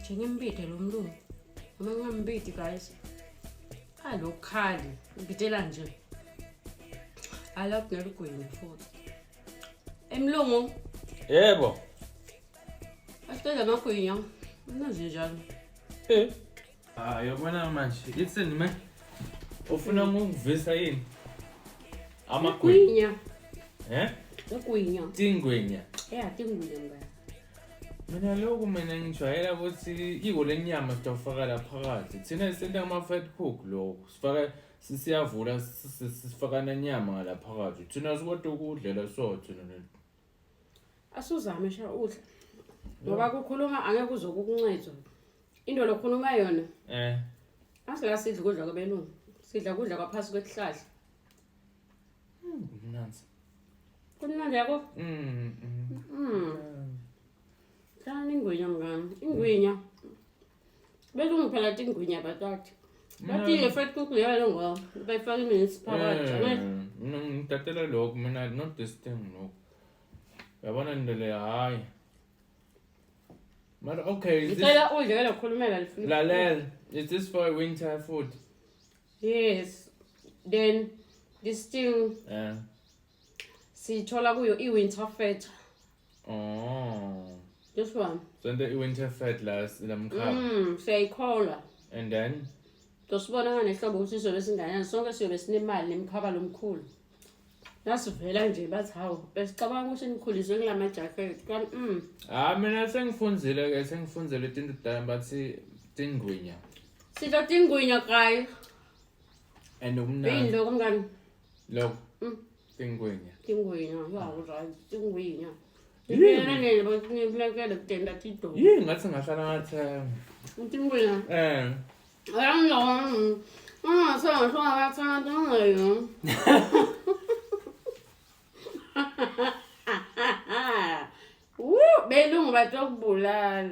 Njengimbide lo mlungu. Uma ngingambidi guys. Lokhali, ngibidela nje. Alapha nelugwini futhi. Emlungu. Yebo. Asicela amagwinya. Unazi njalo. Yabona manje, listen man. Ufuna ukuvisa yini? Amagwinya. Ugwinya. Tingwenya. Tingwenya ngaba. Mina lokhu mina ngijwayela ukuthi iko lenyama sitawufaka la phakathi. Thina senta ama-fat cook lokho. Siyavula sifaka nenyama ngala phakathi. Thina sikwade ukudlela sothe nona. Asuzame sha udla. Ngoba kukhuluma angeke uzokukunceda. Into lokhuluma yona. Asila sidla ukudla kwabelungu. Sidla ukudla kwaphasi kwesihlahla. Mnanzi. Kumnandi yabo? Hlala ingwinya mngani. Ingwinya. Belungu phela ingwinya bathathu. Bathi le fat cook leyo ngoba bayifaka iminsi phakathi. Mina ngitatela lokho mina not this thing lokho. Yabona ndele hayi. But okay, ngicela udle ke lokhulumela lifuna. Lalel, is this for winter food? Yes. Then this thing sithola kuyo i-winter fat. This one. So the winter fat lamkhaba. Siyayikhola. And then? Tosibona nganehlobo ukuthi sizobe singanyana sonke siyobe sinemali nemkhaba lomkhulu. Nasivela nje bathi hawo besicabanga ukuthi nikhuliswe kulama jacket. Mina sengifunzile izinto dala bathi tingwinya. Sidla tingwinya kai. And umnandi. Yini mngani? Lo. Tingwinya. Yawu right, tingwinya. Yini nene bathi niblekele kutenda tido. Yini ngathi ngahlala ngathi tingwinya. Belungu batokubulala.